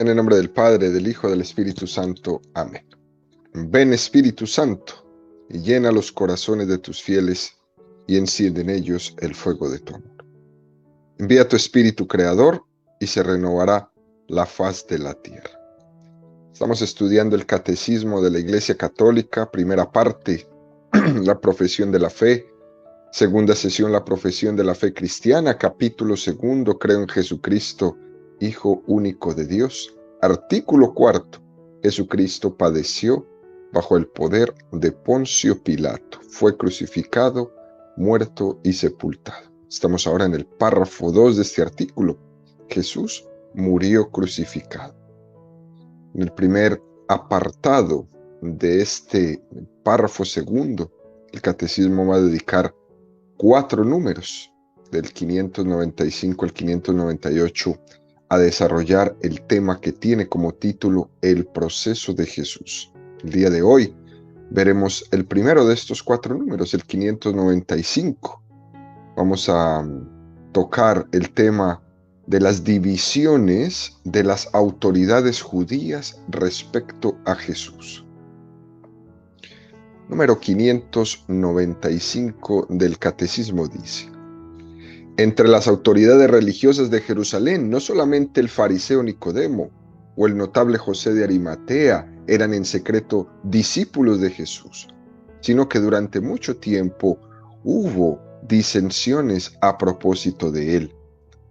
En el nombre del Padre, del Hijo, del Espíritu Santo. Amén. Ven, Espíritu Santo, y llena los corazones de tus fieles, y enciende en ellos el fuego de tu amor. Envía tu Espíritu Creador, y se renovará la faz de la tierra. Estamos estudiando el Catecismo de la Iglesia Católica, primera parte, la profesión de la fe, segunda sesión, la profesión de la fe cristiana, capítulo segundo, creo en Jesucristo, Hijo único de Dios. Artículo cuarto, Jesucristo padeció bajo el poder de Poncio Pilato, fue crucificado, muerto y sepultado. Estamos ahora en el párrafo 2 de este artículo. Jesús murió crucificado. En el primer apartado de este párrafo segundo, el catecismo va a dedicar 4 números, del 595 al 598, a desarrollar el tema que tiene como título El proceso de Jesús. El día de hoy veremos el primero de estos 4 números, el 595. Vamos a tocar el tema de las divisiones de las autoridades judías respecto a Jesús. Número 595 del Catecismo dice: entre las autoridades religiosas de Jerusalén, no solamente el fariseo Nicodemo o el notable José de Arimatea eran en secreto discípulos de Jesús, sino que durante mucho tiempo hubo disensiones a propósito de él,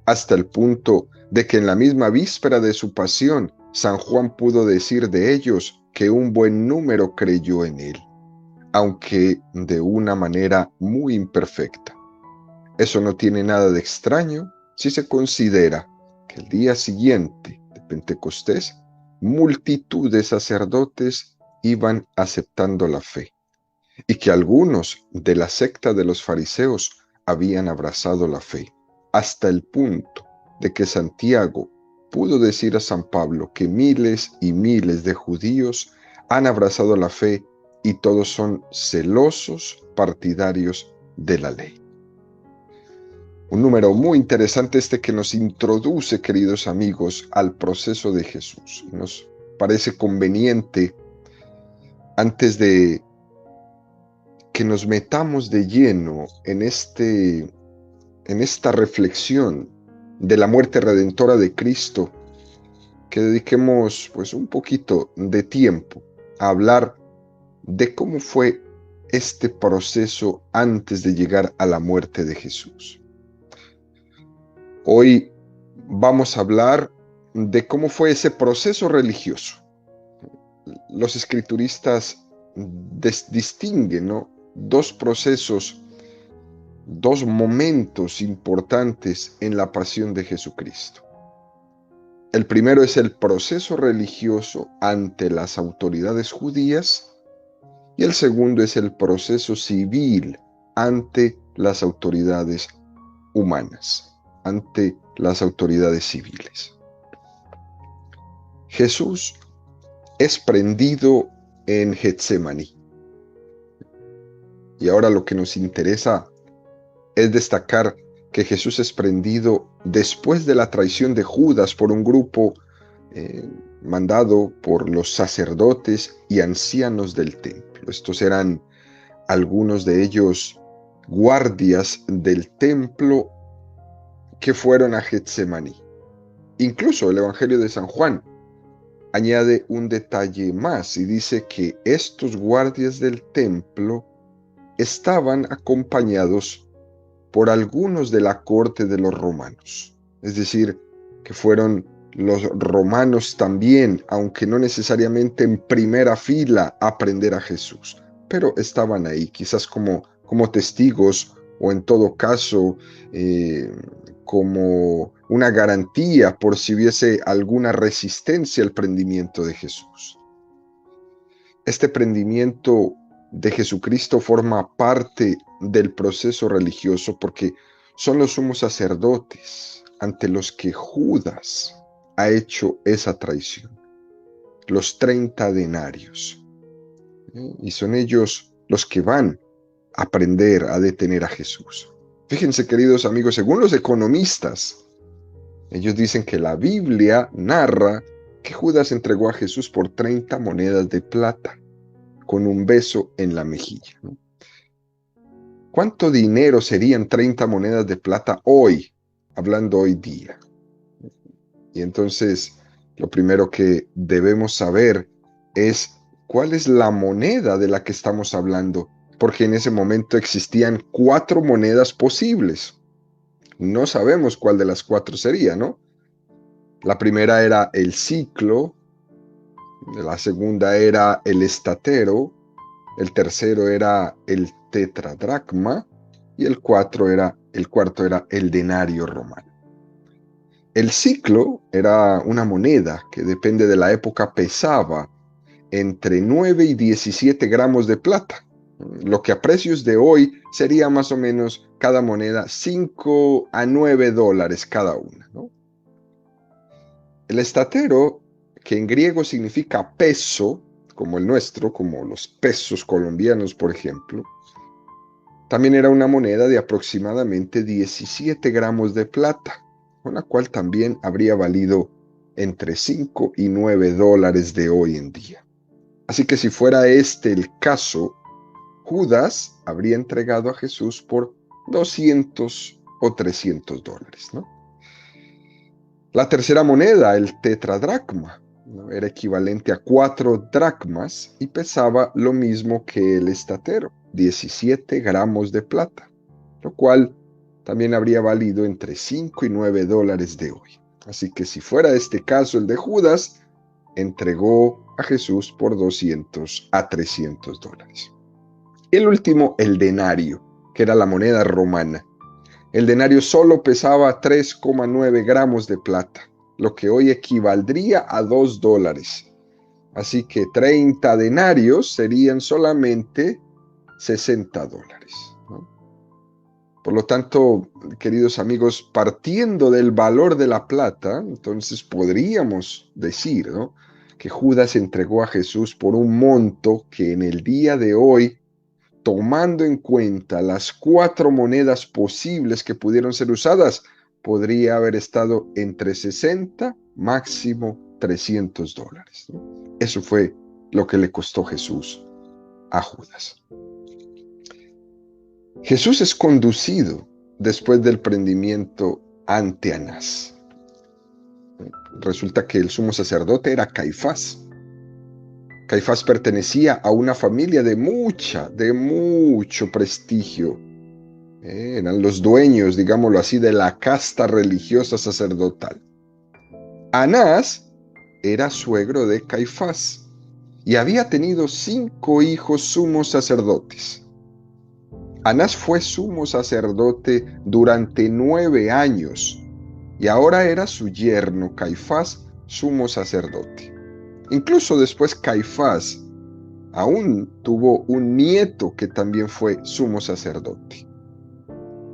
hasta el punto de que en la misma víspera de su pasión, San Juan pudo decir de ellos que un buen número creyó en él, aunque de una manera muy imperfecta. Eso no tiene nada de extraño si se considera que el día siguiente de Pentecostés, multitud de sacerdotes iban aceptando la fe, y que algunos de la secta de los fariseos habían abrazado la fe, hasta el punto de que Santiago pudo decir a San Pablo que miles y miles de judíos han abrazado la fe y todos son celosos partidarios de la ley. Un número muy interesante este que nos introduce, queridos amigos, al proceso de Jesús. Nos parece conveniente, antes de que nos metamos de lleno en esta reflexión de la muerte redentora de Cristo, que dediquemos pues un poquito de tiempo a hablar de cómo fue este proceso antes de llegar a la muerte de Jesús. Hoy vamos a hablar de cómo fue ese proceso religioso. Los escrituristas distinguen, ¿no?, 2 procesos, 2 momentos importantes en la pasión de Jesucristo. El primero es el proceso religioso ante las autoridades judías y el segundo es el proceso civil ante las autoridades humanas, ante las autoridades civiles. Jesús es prendido en Getsemaní. Y ahora lo que nos interesa es destacar que Jesús es prendido después de la traición de Judas por un grupo mandado por los sacerdotes y ancianos del templo. Estos eran algunos de ellos guardias del templo que fueron a Getsemaní. Incluso el Evangelio de San Juan añade un detalle más y dice que estos guardias del templo estaban acompañados por algunos de la corte de los romanos. Es decir, que fueron los romanos también, aunque no necesariamente en primera fila, a prender a Jesús, pero estaban ahí, quizás como testigos o en todo caso como una garantía por si hubiese alguna resistencia al prendimiento de Jesús. Este prendimiento de Jesucristo forma parte del proceso religioso porque son los sumos sacerdotes ante los que Judas ha hecho esa traición, los 30 denarios. Y son ellos los que van a prender, a detener a Jesús. Fíjense, queridos amigos, según los economistas, ellos dicen que la Biblia narra que Judas entregó a Jesús por 30 monedas de plata, con un beso en la mejilla, ¿no? ¿Cuánto dinero serían 30 monedas de plata hoy, hablando hoy día? Y entonces, lo primero que debemos saber es cuál es la moneda de la que estamos hablando, porque en ese momento existían 4 monedas posibles. No sabemos cuál de las 4 sería, ¿no? La primera era el siclo, la segunda era el estatero, el tercero era el tetradracma y el cuarto era el denario romano. El siclo era una moneda que depende de la época pesaba entre 9 y 17 gramos de plata, lo que a precios de hoy sería más o menos cada moneda 5 a 9 dólares cada una, ¿no? El estatero, que en griego significa peso, como el nuestro, como los pesos colombianos, por ejemplo, también era una moneda de aproximadamente 17 gramos de plata, con la cual también habría valido entre 5 y 9 dólares de hoy en día. Así que si fuera este el caso, Judas habría entregado a Jesús por 200 o 300 dólares, ¿no? La tercera moneda, el tetradracma, ¿no?, era equivalente a 4 dracmas y pesaba lo mismo que el estatero, 17 gramos de plata, lo cual también habría valido entre 5 y 9 dólares de hoy. Así que si fuera este caso el de Judas, entregó a Jesús por 200 a 300 dólares. El último, el denario, que era la moneda romana. El denario solo pesaba 3,9 gramos de plata, lo que hoy equivaldría a 2 dólares. Así que 30 denarios serían solamente 60 dólares, ¿no? Por lo tanto, queridos amigos, partiendo del valor de la plata, entonces podríamos decir, ¿no?, que Judas entregó a Jesús por un monto que en el día de hoy, tomando en cuenta las 4 monedas posibles que pudieron ser usadas, podría haber estado entre 60, máximo 300 dólares, ¿no? Eso fue lo que le costó Jesús a Judas. Jesús es conducido después del prendimiento ante Anás. Resulta que el sumo sacerdote era Caifás. Caifás pertenecía a una familia de mucho prestigio. Eran los dueños, digámoslo así, de la casta religiosa sacerdotal. Anás era suegro de Caifás y había tenido 5 hijos sumos sacerdotes. Anás fue sumo sacerdote durante 9 años y ahora era su yerno Caifás sumo sacerdote. Incluso después Caifás aún tuvo un nieto que también fue sumo sacerdote.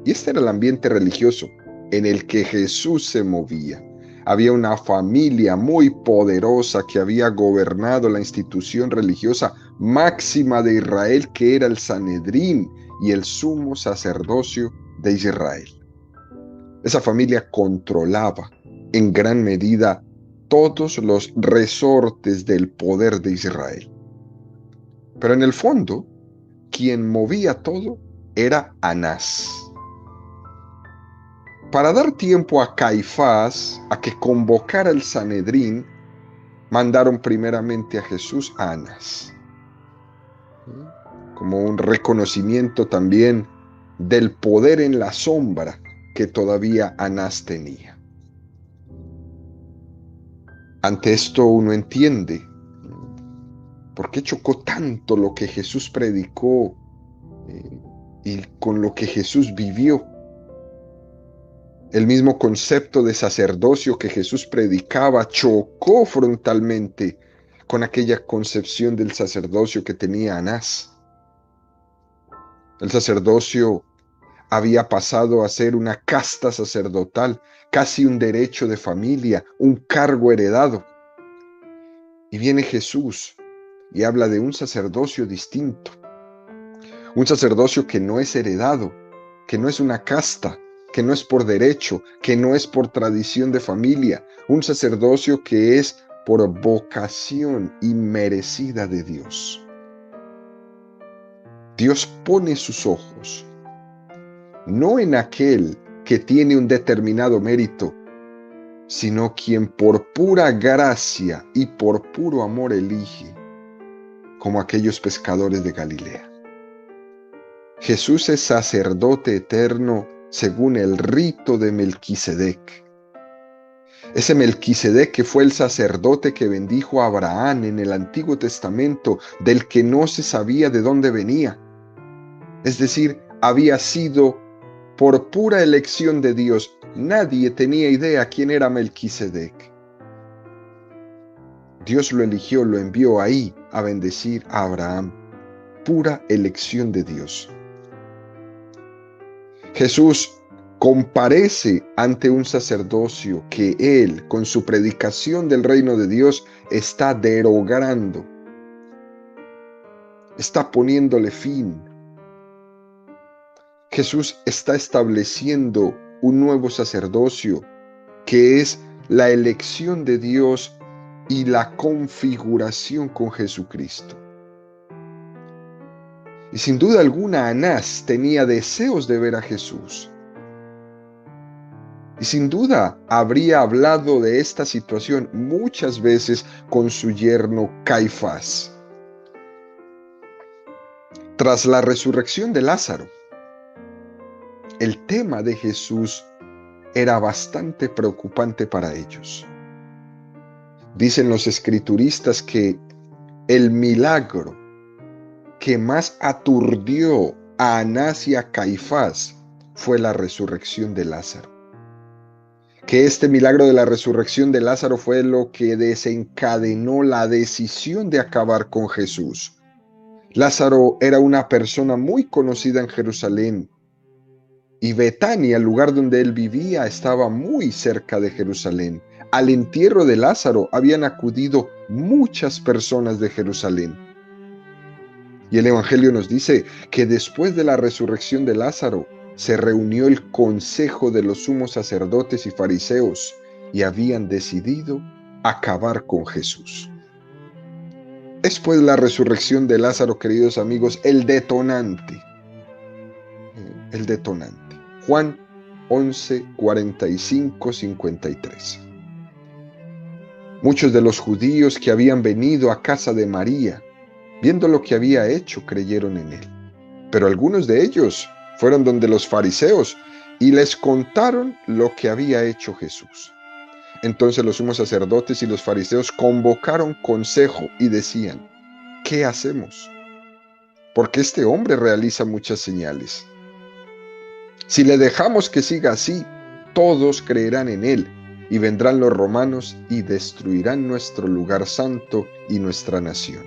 Y este era el ambiente religioso en el que Jesús se movía. Había una familia muy poderosa que había gobernado la institución religiosa máxima de Israel, que era el Sanedrín y el sumo sacerdocio de Israel. Esa familia controlaba en gran medida todos los resortes del poder de Israel. Pero en el fondo, quien movía todo era Anás. Para dar tiempo a Caifás a que convocara el Sanedrín, mandaron primeramente a Jesús a Anás, como un reconocimiento también del poder en la sombra que todavía Anás tenía. Ante esto uno entiende por qué chocó tanto lo que Jesús predicó y con lo que Jesús vivió. El mismo concepto de sacerdocio que Jesús predicaba chocó frontalmente con aquella concepción del sacerdocio que tenía Anás. El sacerdocio había pasado a ser una casta sacerdotal, casi un derecho de familia, un cargo heredado. Y viene Jesús y habla de un sacerdocio distinto, un sacerdocio que no es heredado, que no es una casta, que no es por derecho, que no es por tradición de familia, un sacerdocio que es por vocación inmerecida de Dios. Dios pone sus ojos no en aquel que tiene un determinado mérito, sino quien por pura gracia y por puro amor elige, como aquellos pescadores de Galilea. Jesús es sacerdote eterno según el rito de Melquisedec. Ese Melquisedec que fue el sacerdote que bendijo a Abraham en el Antiguo Testamento, del que no se sabía de dónde venía. Es decir, había sido por pura elección de Dios. Nadie tenía idea quién era Melquisedec. Dios lo eligió, lo envió ahí a bendecir a Abraham. Pura elección de Dios. Jesús comparece ante un sacerdocio que él, con su predicación del reino de Dios, está derogando. Está poniéndole fin. Jesús está estableciendo un nuevo sacerdocio, que es la elección de Dios y la configuración con Jesucristo. Y sin duda alguna, Anás tenía deseos de ver a Jesús. Y sin duda habría hablado de esta situación muchas veces con su yerno Caifás. Tras la resurrección de Lázaro, el tema de Jesús era bastante preocupante para ellos. Dicen los escrituristas que el milagro que más aturdió a Anás y a Caifás fue la resurrección de Lázaro. Que este milagro de la resurrección de Lázaro fue lo que desencadenó la decisión de acabar con Jesús. Lázaro era una persona muy conocida en Jerusalén, y Betania, el lugar donde él vivía, estaba muy cerca de Jerusalén. Al entierro de Lázaro habían acudido muchas personas de Jerusalén. Y el Evangelio nos dice que después de la resurrección de Lázaro, se reunió el consejo de los sumos sacerdotes y fariseos y habían decidido acabar con Jesús. Es pues la resurrección de Lázaro, queridos amigos, el detonante. Juan 11, 45, 53. Muchos de los judíos que habían venido a casa de María, viendo lo que había hecho, creyeron en él. Pero algunos de ellos fueron donde los fariseos y les contaron lo que había hecho Jesús. Entonces los sumos sacerdotes y los fariseos convocaron consejo y decían: ¿qué hacemos? Porque este hombre realiza muchas señales. Si le dejamos que siga así, todos creerán en él, y vendrán los romanos y destruirán nuestro lugar santo y nuestra nación.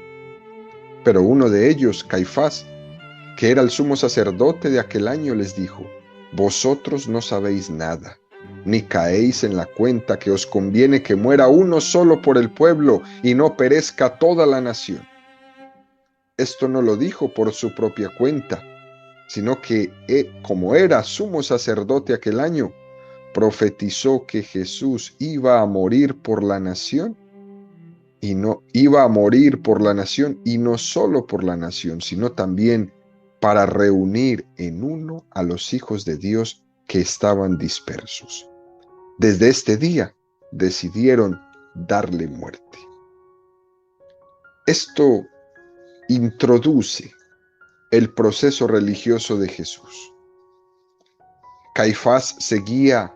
Pero uno de ellos, Caifás, que era el sumo sacerdote de aquel año, les dijo: vosotros no sabéis nada, ni caéis en la cuenta que os conviene que muera uno solo por el pueblo y no perezca toda la nación. Esto no lo dijo por su propia cuenta, sino que, como era sumo sacerdote aquel año, profetizó que Jesús iba a morir por la nación, y no solo por la nación, sino también para reunir en uno a los hijos de Dios que estaban dispersos. Desde este día decidieron darle muerte. Esto introduce el proceso religioso de Jesús. Caifás seguía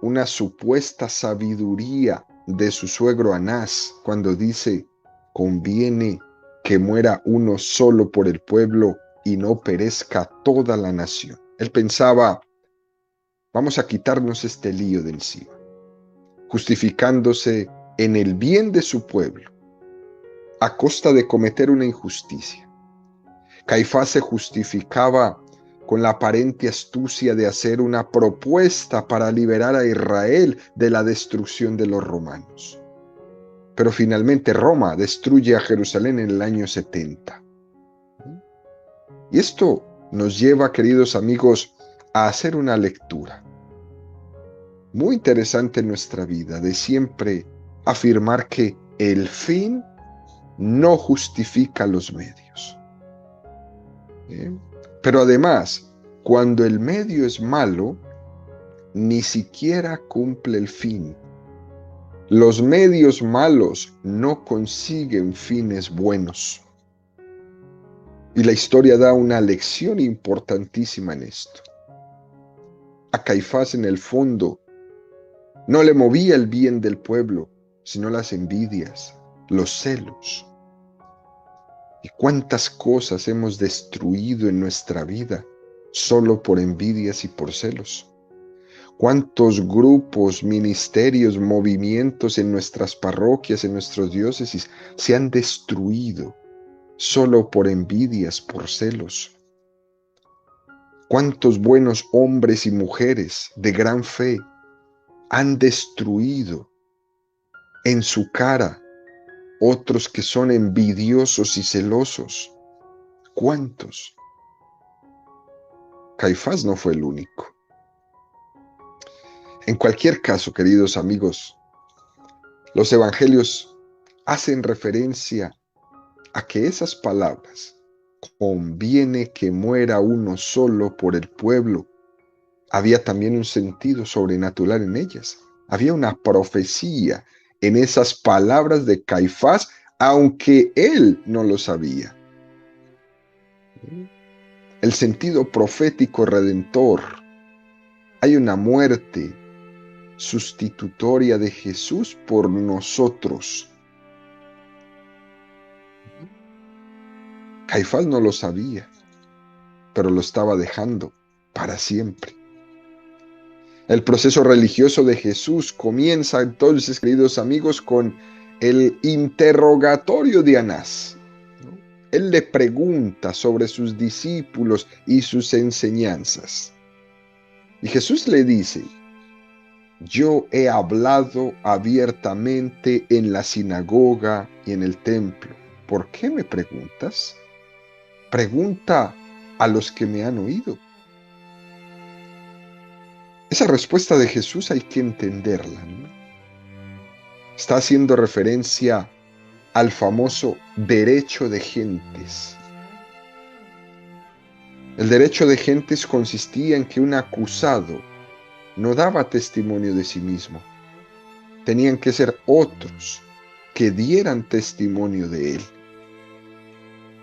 una supuesta sabiduría de su suegro Anás cuando dice: conviene que muera uno solo por el pueblo y no perezca toda la nación. Él pensaba: vamos a quitarnos este lío de encima, justificándose en el bien de su pueblo, a costa de cometer una injusticia. Caifás se justificaba con la aparente astucia de hacer una propuesta para liberar a Israel de la destrucción de los romanos. Pero finalmente Roma destruye a Jerusalén en el año 70. Y esto nos lleva, queridos amigos, a hacer una lectura muy interesante en nuestra vida, de siempre afirmar que el fin no justifica los medios. Pero además, cuando el medio es malo, ni siquiera cumple el fin. Los medios malos no consiguen fines buenos. Y la historia da una lección importantísima en esto. A Caifás, en el fondo, no le movía el bien del pueblo, sino las envidias, los celos. ¿Y cuántas cosas hemos destruido en nuestra vida solo por envidias y por celos? ¿Cuántos grupos, ministerios, movimientos en nuestras parroquias, en nuestras diócesis se han destruido solo por envidias, por celos? ¿Cuántos buenos hombres y mujeres de gran fe han destruido en su cara otros que son envidiosos y celosos? ¿Cuántos? Caifás no fue el único. En cualquier caso, queridos amigos, los evangelios hacen referencia a que esas palabras, conviene que muera uno solo por el pueblo, había también un sentido sobrenatural en ellas. Había una profecía en esas palabras de Caifás, aunque él no lo sabía. El sentido profético redentor. Hay una muerte sustitutoria de Jesús por nosotros. Caifás no lo sabía, pero lo estaba dejando para siempre. El proceso religioso de Jesús comienza entonces, queridos amigos, con el interrogatorio de Anás. Él le pregunta sobre sus discípulos y sus enseñanzas. Y Jesús le dice: yo he hablado abiertamente en la sinagoga y en el templo. ¿Por qué me preguntas? Pregunta a los que me han oído. Esa respuesta de Jesús hay que entenderla, ¿no? Está haciendo referencia al famoso derecho de gentes. El derecho de gentes consistía en que un acusado no daba testimonio de sí mismo. Tenían que ser otros que dieran testimonio de él.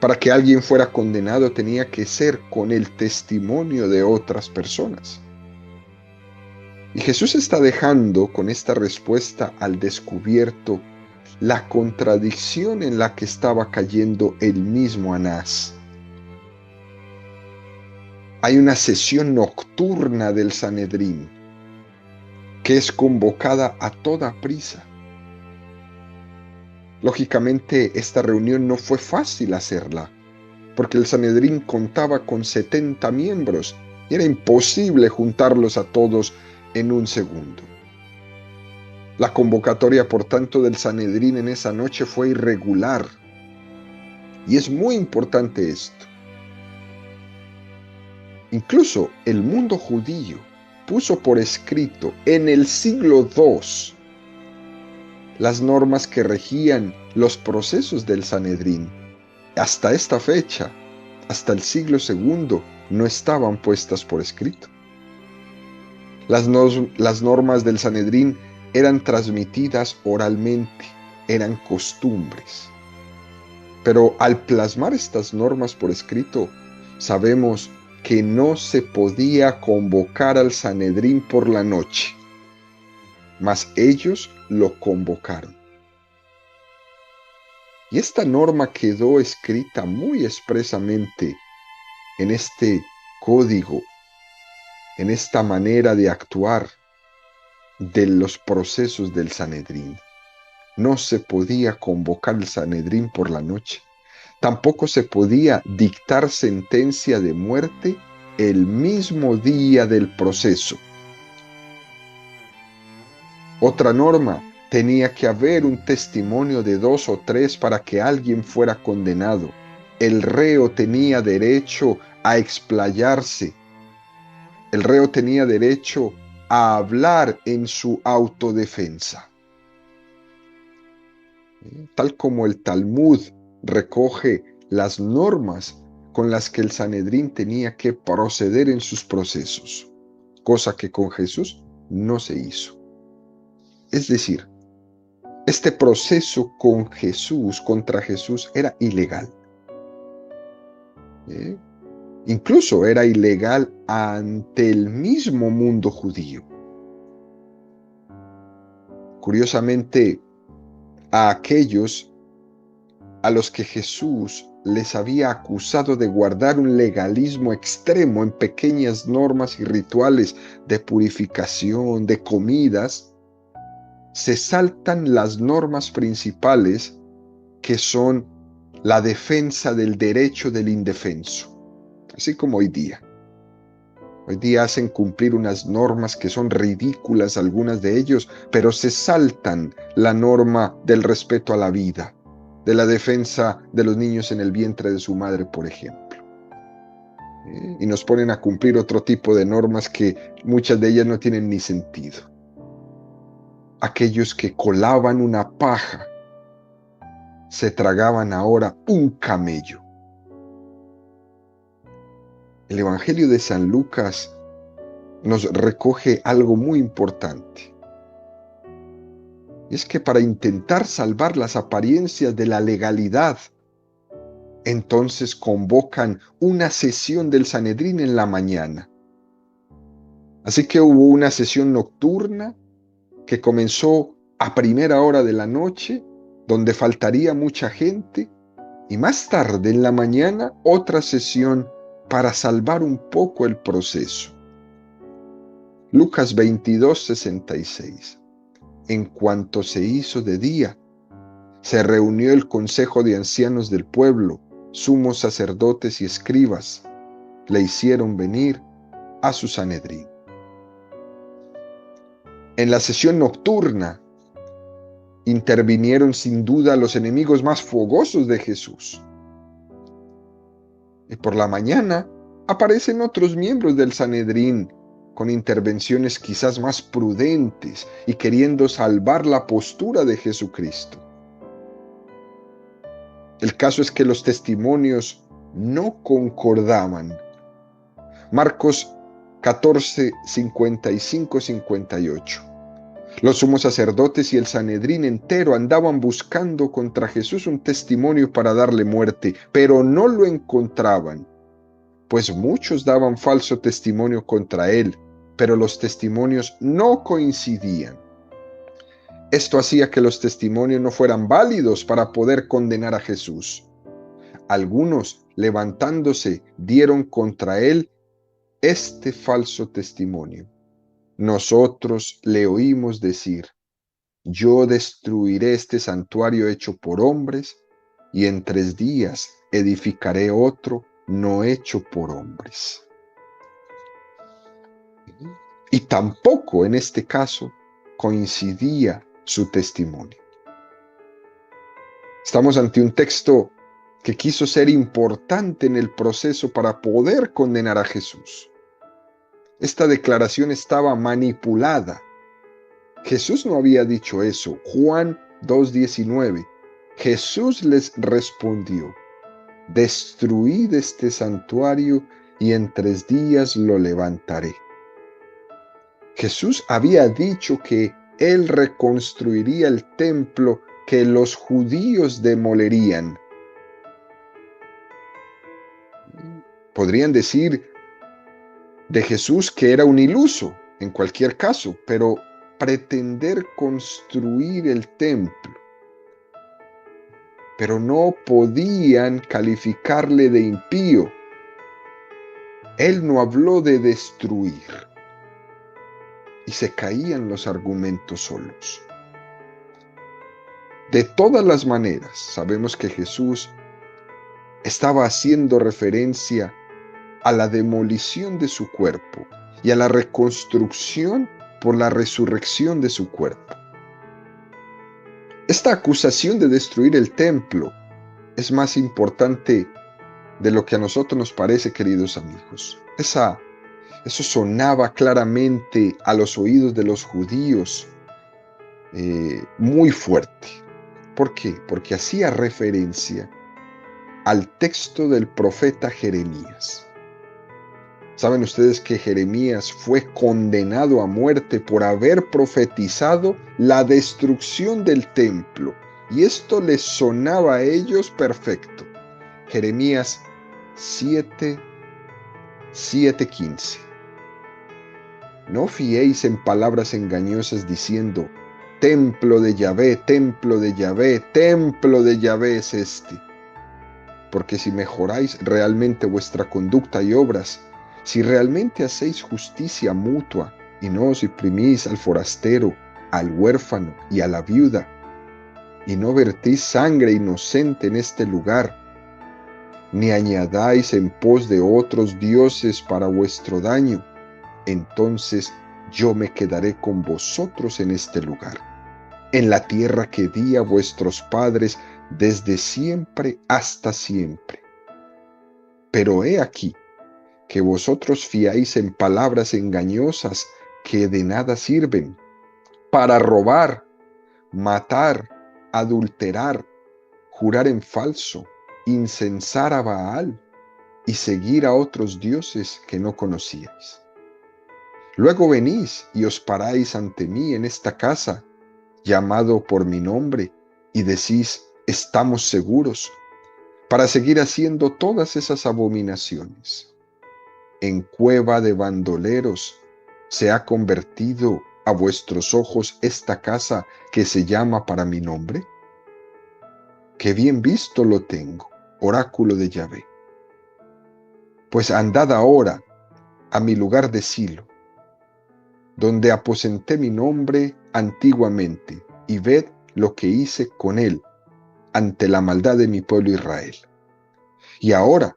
Para que alguien fuera condenado tenía que ser con el testimonio de otras personas. Y Jesús está dejando con esta respuesta al descubierto la contradicción en la que estaba cayendo el mismo Anás. Hay una sesión nocturna del Sanedrín que es convocada a toda prisa. Lógicamente, esta reunión no fue fácil hacerla, porque el Sanedrín contaba con 70 miembros y era imposible juntarlos a todos en un segundo. La convocatoria, por tanto, del Sanedrín en esa noche fue irregular. Y es muy importante esto. Incluso el mundo judío puso por escrito en el siglo II las normas que regían los procesos del Sanedrín. Hasta esta fecha, hasta el siglo II, no estaban puestas por escrito. Las normas del Sanedrín eran transmitidas oralmente, eran costumbres. Pero al plasmar estas normas por escrito, sabemos que no se podía convocar al Sanedrín por la noche, mas ellos lo convocaron. Y esta norma quedó escrita muy expresamente en este código, en esta manera de actuar de los procesos del Sanedrín. No se podía convocar el Sanedrín por la noche. Tampoco se podía dictar sentencia de muerte el mismo día del proceso. Otra norma: tenía que haber un testimonio de 2 o 3 para que alguien fuera condenado. El reo tenía derecho a explayarse. El reo tenía derecho a hablar en su autodefensa. Tal como el Talmud recoge las normas con las que el Sanedrín tenía que proceder en sus procesos, cosa que con Jesús no se hizo. Es decir, este proceso con Jesús, contra Jesús, era ilegal. ¿Eh? Incluso era ilegal ante el mismo mundo judío. Curiosamente, a aquellos a los que Jesús les había acusado de guardar un legalismo extremo en pequeñas normas y rituales de purificación, de comidas, se saltan las normas principales que son la defensa del derecho del indefenso, así como hoy día. Hoy día hacen cumplir unas normas que son ridículas, algunas de ellos, pero se saltan la norma del respeto a la vida, de la defensa de los niños en el vientre de su madre, por ejemplo. Y nos ponen a cumplir otro tipo de normas que muchas de ellas no tienen ni sentido. Aquellos que colaban una paja se tragaban ahora un camello. El Evangelio de San Lucas nos recoge algo muy importante. Y es que para intentar salvar las apariencias de la legalidad, entonces convocan una sesión del Sanedrín en la mañana. Así que hubo una sesión nocturna que comenzó a primera hora de la noche, donde faltaría mucha gente, y más tarde en la mañana otra sesión para salvar un poco el proceso. Lucas 22:66. En cuanto se hizo de día, se reunió el consejo de ancianos del pueblo, sumos sacerdotes y escribas. Le hicieron venir a su Sanedrín. En la sesión nocturna intervinieron sin duda los enemigos más fogosos de Jesús. Y por la mañana aparecen otros miembros del Sanedrín con intervenciones quizás más prudentes y queriendo salvar la postura de Jesucristo. El caso es que los testimonios no concordaban. Marcos 14, 55-58. Los sumos sacerdotes y el Sanedrín entero andaban buscando contra Jesús un testimonio para darle muerte, pero no lo encontraban, pues muchos daban falso testimonio contra él, pero los testimonios no coincidían. Esto hacía que los testimonios no fueran válidos para poder condenar a Jesús. Algunos, levantándose, dieron contra él este falso testimonio. Nosotros le oímos decir: yo destruiré este santuario hecho por hombres, y en 3 días edificaré otro no hecho por hombres. Y tampoco en este caso coincidía su testimonio. Estamos ante un texto que quiso ser importante en el proceso para poder condenar a Jesús. Esta declaración estaba manipulada. Jesús no había dicho eso. Juan 2:19. Jesús les respondió: destruid este santuario y en 3 días lo levantaré. Jesús había dicho que él reconstruiría el templo que los judíos demolerían. Podrían decir de Jesús que era un iluso, en cualquier caso, pero pretender construir el templo. Pero no podían calificarle de impío. Él no habló de destruir. Y se caían los argumentos solos. De todas las maneras, sabemos que Jesús estaba haciendo referencia a la demolición de su cuerpo y a la reconstrucción por la resurrección de su cuerpo. Esta acusación de destruir el templo es más importante de lo que a nosotros nos parece, queridos amigos. Eso sonaba claramente a los oídos de los judíos muy fuerte. ¿Por qué? Porque hacía referencia al texto del profeta Jeremías. ¿Saben ustedes que Jeremías fue condenado a muerte por haber profetizado la destrucción del templo? Y esto les sonaba a ellos perfecto. Jeremías 7:15. No fiéis en palabras engañosas diciendo, templo de Yahvé, templo de Yahvé, templo de Yahvé es este. Porque si mejoráis realmente vuestra conducta y obras, si realmente hacéis justicia mutua y no os oprimís al forastero, al huérfano y a la viuda, y no vertís sangre inocente en este lugar, ni añadáis en pos de otros dioses para vuestro daño, entonces yo me quedaré con vosotros en este lugar, en la tierra que di a vuestros padres desde siempre hasta siempre. Pero he aquí que vosotros fiáis en palabras engañosas que de nada sirven, para robar, matar, adulterar, jurar en falso, incensar a Baal y seguir a otros dioses que no conocíais. Luego venís y os paráis ante mí en esta casa, llamado por mi nombre, y decís, estamos seguros, para seguir haciendo todas esas abominaciones. En cueva de bandoleros se ha convertido a vuestros ojos esta casa que se llama para mi nombre. Que bien visto lo tengo, oráculo de Yahvé. Pues andad ahora a mi lugar de Silo, donde aposenté mi nombre antiguamente, y ved lo que hice con él ante la maldad de mi pueblo Israel. Y ahora,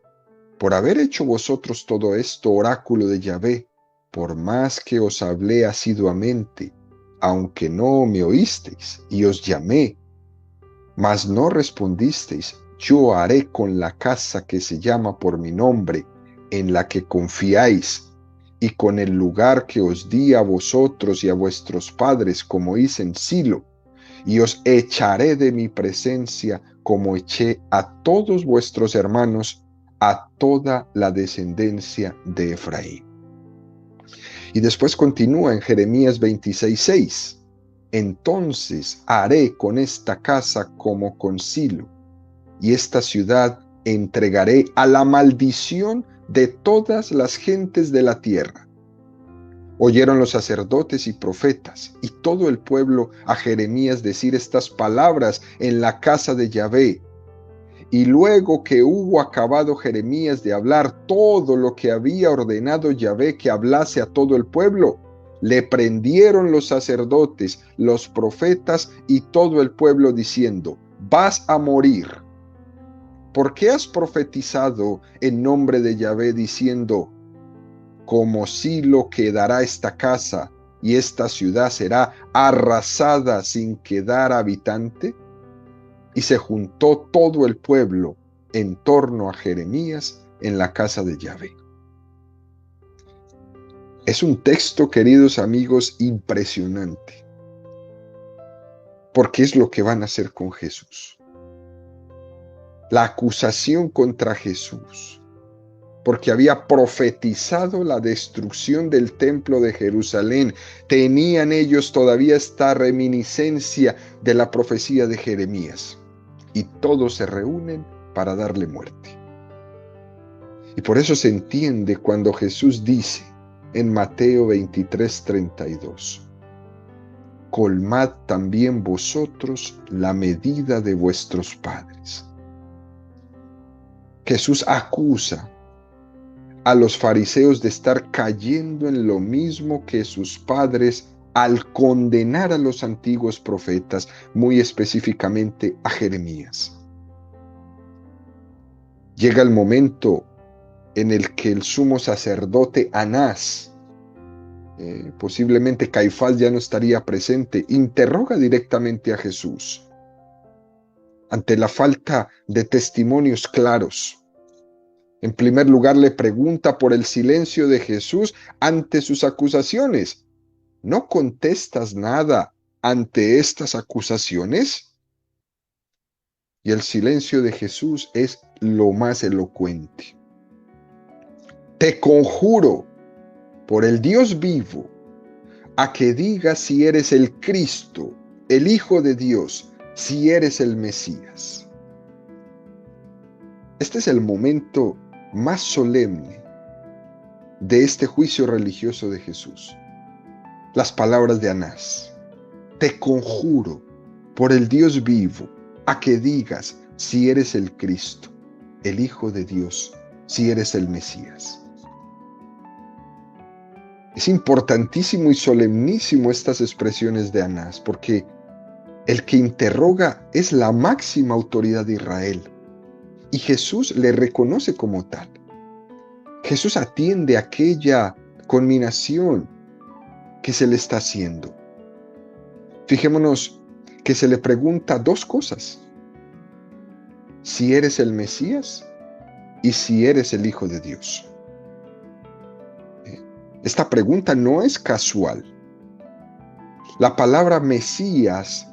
por haber hecho vosotros todo esto, oráculo de Yahvé, por más que os hablé asiduamente, aunque no me oísteis, y os llamé, mas no respondisteis, yo haré con la casa que se llama por mi nombre, en la que confiáis, y con el lugar que os di a vosotros y a vuestros padres, como hice en Silo, y os echaré de mi presencia, como eché a todos vuestros hermanos, a toda la descendencia de Efraín. Y después continúa en Jeremías 26:6. Entonces haré con esta casa como con Silo, y esta ciudad entregaré a la maldición de todas las gentes de la tierra. Oyeron los sacerdotes y profetas y todo el pueblo a Jeremías decir estas palabras en la casa de Yahvé. Y luego que hubo acabado Jeremías de hablar todo lo que había ordenado Yahvé que hablase a todo el pueblo, le prendieron los sacerdotes, los profetas y todo el pueblo diciendo, vas a morir. ¿Por qué has profetizado en nombre de Yahvé diciendo, como Silo quedará esta casa y esta ciudad será arrasada sin quedar habitante? Y se juntó todo el pueblo en torno a Jeremías en la casa de Yahvé. Es un texto, queridos amigos, impresionante, porque es lo que van a hacer con Jesús. La acusación contra Jesús, porque había profetizado la destrucción del templo de Jerusalén. Tenían ellos todavía esta reminiscencia de la profecía de Jeremías. Y todos se reúnen para darle muerte. Y por eso se entiende cuando Jesús dice en Mateo 23:32, colmad también vosotros la medida de vuestros padres. Jesús acusa a los fariseos de estar cayendo en lo mismo que sus padres al condenar a los antiguos profetas, muy específicamente a Jeremías. Llega el momento en el que el sumo sacerdote Anás, posiblemente Caifás ya no estaría presente, interroga directamente a Jesús ante la falta de testimonios claros. En primer lugar, le pregunta por el silencio de Jesús ante sus acusaciones. ¿No contestas nada ante estas acusaciones? Y el silencio de Jesús es lo más elocuente. Te conjuro por el Dios vivo a que digas si eres el Cristo, el Hijo de Dios, si eres el Mesías. Este es el momento más solemne de este juicio religioso de Jesús. Las palabras de Anás. Te conjuro por el Dios vivo a que digas si eres el Cristo, el Hijo de Dios, si eres el Mesías. Es importantísimo y solemnísimo estas expresiones de Anás, porque el que interroga es la máxima autoridad de Israel, y Jesús le reconoce como tal. Jesús atiende aquella conminación que se le está haciendo. Fijémonos que se le pregunta dos cosas: si eres el Mesías y si eres el Hijo de Dios. Esta pregunta no es casual. La palabra Mesías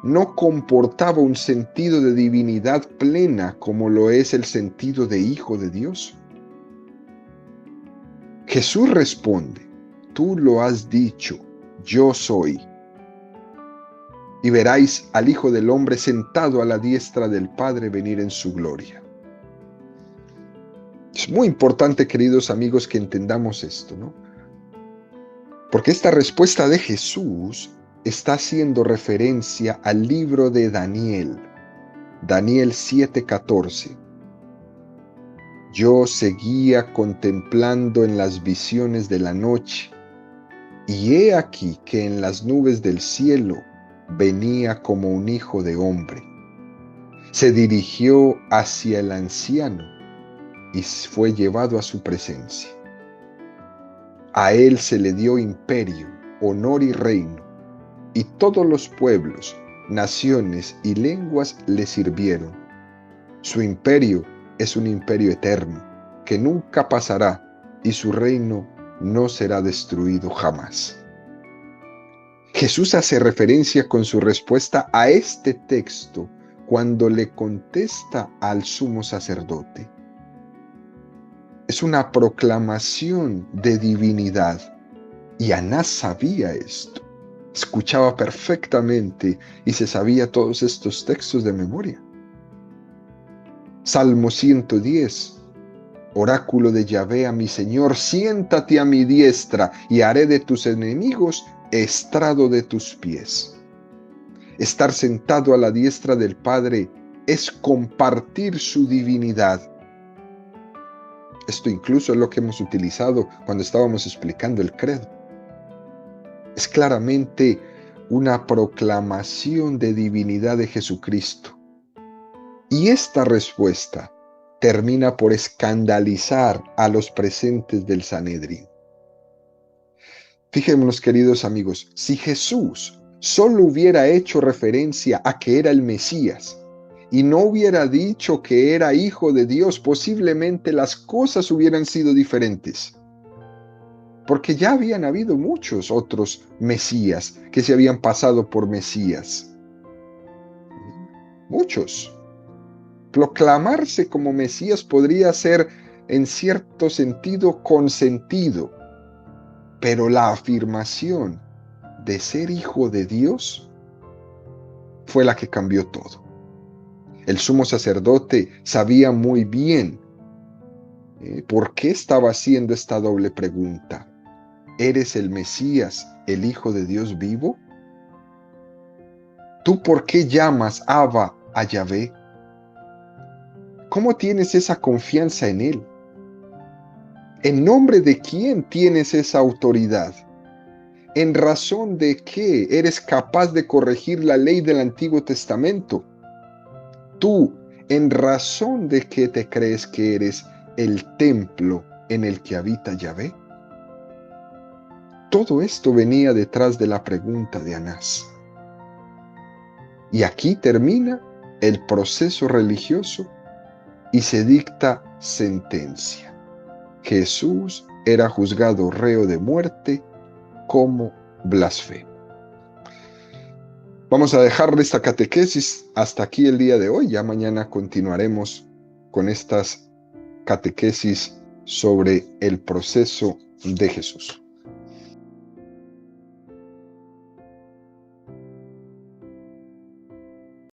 no comportaba un sentido de divinidad plena como lo es el sentido de Hijo de Dios. Jesús responde: tú lo has dicho, yo soy. Y veráis al Hijo del Hombre sentado a la diestra del Padre venir en su gloria. Es muy importante, queridos amigos, que entendamos esto, ¿no? Porque esta respuesta de Jesús está haciendo referencia al libro de Daniel, Daniel 7:14. Yo seguía contemplando en las visiones de la noche, y he aquí que en las nubes del cielo venía como un hijo de hombre. Se dirigió hacia el anciano y fue llevado a su presencia. A él se le dio imperio, honor y reino, y todos los pueblos, naciones y lenguas le sirvieron. Su imperio es un imperio eterno, que nunca pasará, y su reino no será destruido jamás. Jesús hace referencia con su respuesta a este texto cuando le contesta al sumo sacerdote. Es una proclamación de divinidad, y Anás sabía esto. Escuchaba perfectamente y se sabía todos estos textos de memoria. Salmo 110. Oráculo de Yahvé a mi Señor: siéntate a mi diestra y haré de tus enemigos estrado de tus pies. Estar sentado a la diestra del Padre es compartir su divinidad. Esto incluso es lo que hemos utilizado cuando estábamos explicando el credo. Es claramente una proclamación de divinidad de Jesucristo. Y esta respuesta termina por escandalizar a los presentes del Sanedrín. Fijémonos, queridos amigos, si Jesús solo hubiera hecho referencia a que era el Mesías y no hubiera dicho que era Hijo de Dios, posiblemente las cosas hubieran sido diferentes. Porque ya habían habido muchos otros Mesías que se habían pasado por Mesías. Muchos. Proclamarse como Mesías podría ser en cierto sentido consentido, pero la afirmación de ser Hijo de Dios fue la que cambió todo. El sumo sacerdote sabía muy bien por qué estaba haciendo esta doble pregunta. ¿Eres el Mesías, el Hijo de Dios vivo? ¿Tú por qué llamas Abba a Yahvé? ¿Cómo tienes esa confianza en Él? ¿En nombre de quién tienes esa autoridad? ¿En razón de qué eres capaz de corregir la ley del Antiguo Testamento? Tú, ¿en razón de qué te crees que eres el templo en el que habita Yahvé? Todo esto venía detrás de la pregunta de Anás. Y aquí termina el proceso religioso y se dicta sentencia. Jesús era juzgado reo de muerte como blasfemo. Vamos a dejar esta catequesis hasta aquí el día de hoy. Ya mañana continuaremos con estas catequesis sobre el proceso de Jesús.